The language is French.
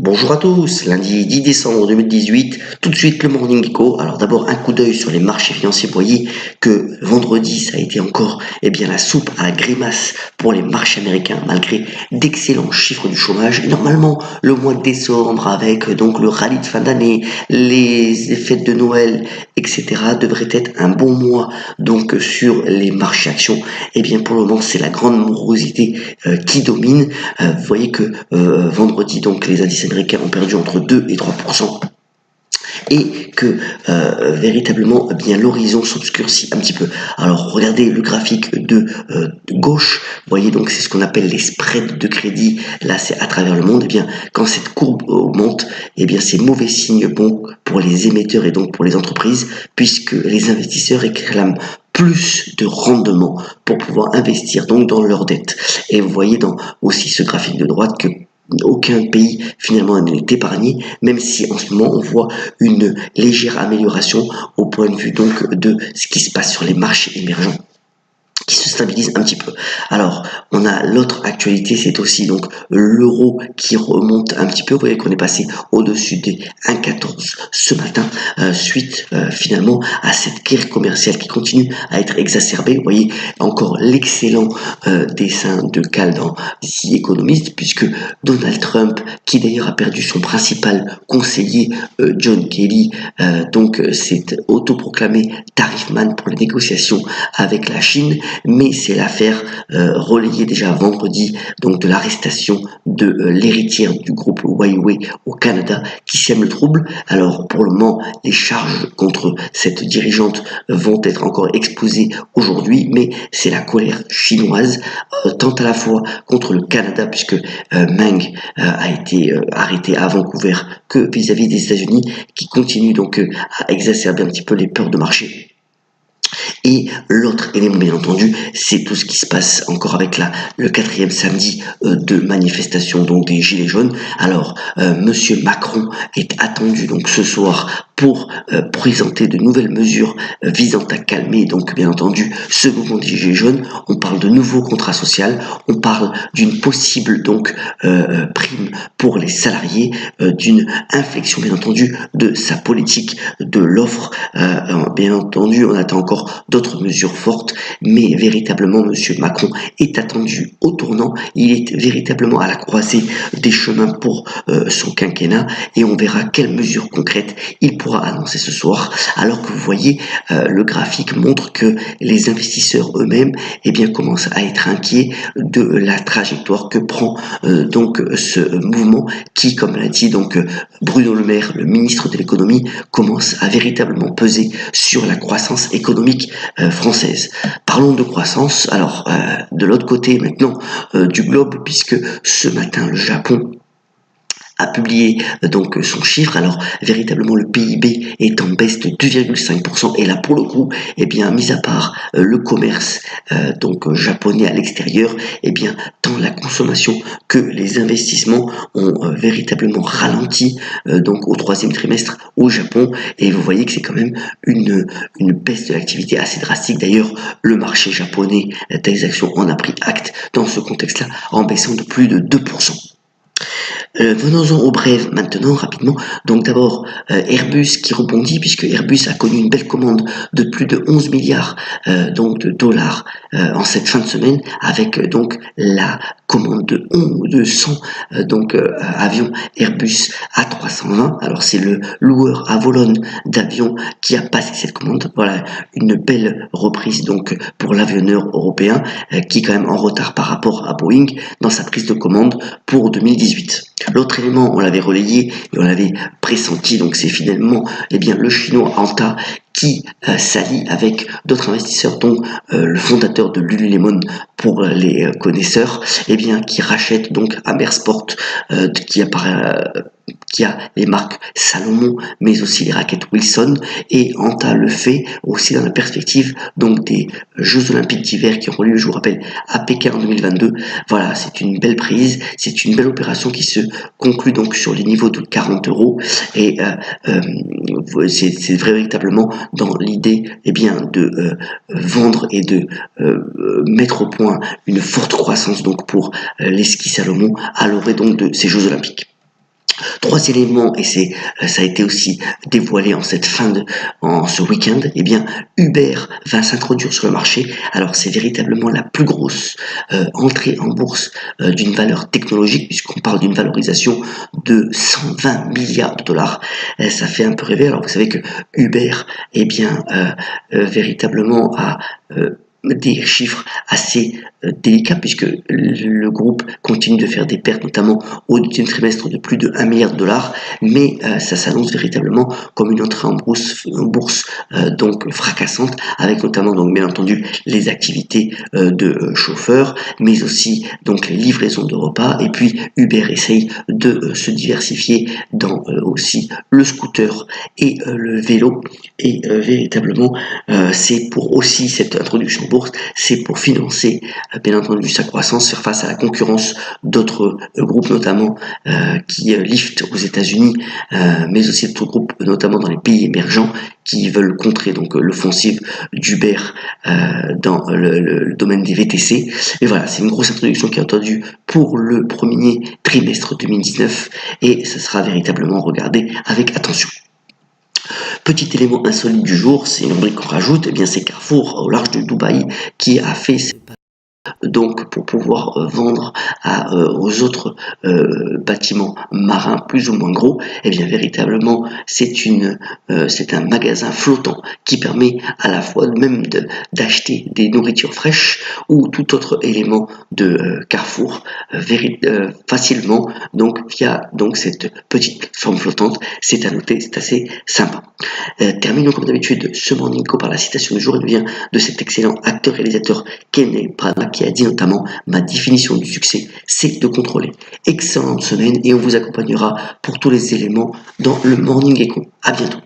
Bonjour à tous, lundi 10 décembre 2018, tout de suite le Morning Echo. Alors d'abord un coup d'œil sur les marchés financiers. Vous voyez que vendredi ça a été encore la soupe à la grimace pour les marchés américains malgré d'excellents chiffres du chômage. Et normalement le mois de décembre avec donc le rallye de fin d'année, les fêtes de Noël, etc. devrait être un bon mois donc sur les marchés actions. Et bien pour le moment c'est la grande morosité qui domine. Vous voyez que vendredi donc les indices américains ont perdu entre 2 et 3% et que véritablement bien l'horizon s'obscurcit un petit peu. Alors regardez le graphique de gauche, vous voyez donc c'est ce qu'on appelle les spreads de crédit, là c'est à travers le monde. Et bien quand cette courbe augmente, et bien c'est mauvais signe bon pour les émetteurs et donc pour les entreprises, puisque les investisseurs réclament plus de rendement pour pouvoir investir donc dans leurs dettes. Et vous voyez dans aussi ce graphique de droite que aucun pays finalement n'est épargné, même si en ce moment on voit une légère amélioration au point de vue donc de ce qui se passe sur les marchés émergents qui se stabilise un petit peu. Alors, on a l'autre actualité, c'est aussi donc l'euro qui remonte un petit peu. Vous voyez qu'on est passé au-dessus des 1,14 ce matin, suite finalement à cette guerre commerciale qui continue à être exacerbée. Vous voyez encore l'excellent dessin de Cal dans The Economist, puisque Donald Trump, qui d'ailleurs a perdu son principal conseiller John Kelly, donc s'est autoproclamé tarifman pour les négociations avec la Chine. Mais c'est l'affaire relayée déjà vendredi donc de l'arrestation de l'héritière du groupe Huawei au Canada qui sème le trouble. Alors pour le moment, les charges contre cette dirigeante vont être encore exposées aujourd'hui, mais c'est la colère chinoise, tant à la fois contre le Canada, puisque Meng a été arrêté à Vancouver, que vis-à-vis des États-Unis, qui continuent donc à exacerber un petit peu les peurs de marché. Et l'autre élément, bien entendu, c'est tout ce qui se passe encore avec le 4e samedi de manifestation donc des Gilets jaunes. Alors, Monsieur Macron est attendu donc ce soir pour présenter de nouvelles mesures visant à calmer donc bien entendu ce mouvement des Gilets jaunes. On parle de nouveaux contrats sociaux, on parle d'une possible donc prime pour les salariés, d'une inflexion bien entendu de sa politique de l'offre. Bien entendu, on attend encore d'autres mesures fortes, mais véritablement Monsieur Macron est attendu au tournant. Il est véritablement à la croisée des chemins pour son quinquennat, et on verra quelles mesures concrètes il pourra annoncer ce soir. Alors que vous voyez, le graphique montre que les investisseurs eux-mêmes commencent à être inquiets de la trajectoire que prend donc ce mouvement qui, comme l'a dit donc Bruno Le Maire, le ministre de l'économie, commence à véritablement peser sur la croissance économique française. Parlons de croissance. Alors, de l'autre côté maintenant du globe, puisque ce matin le Japon a publié donc son chiffre. Alors véritablement le PIB est en baisse de 2,5%, et là pour le coup, mis à part le commerce donc japonais à l'extérieur, tant la consommation que les investissements ont véritablement ralenti donc au 3e trimestre au Japon, et vous voyez que c'est quand même une baisse de l'activité assez drastique. D'ailleurs, le marché japonais des actions en a pris acte dans ce contexte-là, en baissant de plus de 2%. Venons-en aux brèves maintenant, rapidement. Donc d'abord Airbus qui rebondit, puisque Airbus a connu une belle commande de plus de 11 milliards donc de dollars en cette fin de semaine, avec donc la commande de 100 avions Airbus A320. Alors c'est le loueur à Volone d'avions qui a passé cette commande. Voilà une belle reprise donc pour l'avionneur européen qui est quand même en retard par rapport à Boeing dans sa prise de commande pour 2018. L'autre élément, on l'avait relayé et on l'avait pressenti, donc c'est finalement le chinois Anta qui s'allie avec d'autres investisseurs, dont le fondateur de Lululemon pour les connaisseurs, qui rachète donc Amersport, qui a les marques Salomon, mais aussi les raquettes Wilson, et Anta le fait aussi dans la perspective donc des Jeux Olympiques d'hiver qui auront lieu, je vous rappelle, à Pékin en 2022. Voilà, c'est une belle prise, c'est une belle opération qui se conclut donc sur les niveaux de 40 €, et c'est véritablement dans l'idée de vendre et de mettre au point une forte croissance donc pour les skis Salomon à l'orée donc de ces Jeux Olympiques. Trois éléments, et ça a été aussi dévoilé en ce week-end, eh bien, Uber va s'introduire sur le marché. Alors, c'est véritablement la plus grosse entrée en bourse d'une valeur technologique, puisqu'on parle d'une valorisation de 120 milliards de dollars. Ça fait un peu rêver. Alors, vous savez que Uber, eh bien, véritablement a des chiffres assez délicats, puisque le groupe continue de faire des pertes, notamment au deuxième trimestre, de plus de 1 milliard de dollars, mais ça s'annonce véritablement comme une entrée en bourse donc fracassante, avec notamment donc bien entendu les activités de chauffeurs, mais aussi donc les livraisons de repas, et puis Uber essaye de se diversifier dans aussi le scooter et le vélo, et véritablement c'est pour aussi cette introduction en bourse, c'est pour financer bien entendu sa croissance, faire face à la concurrence d'autres groupes, notamment qui liftent aux États-Unis, mais aussi d'autres groupes, notamment dans les pays émergents, qui veulent contrer donc l'offensive d'Uber dans le domaine des VTC. Et voilà, c'est une grosse introduction qui est attendue pour le premier trimestre 2019, et ça sera véritablement regardé avec attention. Petit élément insolite du jour, c'est une rubrique qu'on rajoute, eh bien c'est Carrefour au large de Dubaï qui a fait donc pour pouvoir vendre aux autres bâtiments marins plus ou moins gros. Et bien véritablement c'est un magasin flottant qui permet à la fois même d'acheter des nourritures fraîches ou tout autre élément de Carrefour facilement, donc via donc cette petite plateforme flottante. C'est à noter, c'est assez sympa. Terminons comme d'habitude ce Morning Call par la citation du jour. Elle vient de cet excellent acteur-réalisateur Kenneth Branagh, qui a dit notamment: ma définition du succès, c'est de contrôler. Excellente semaine, et on vous accompagnera pour tous les éléments dans le Morning Echo. À bientôt.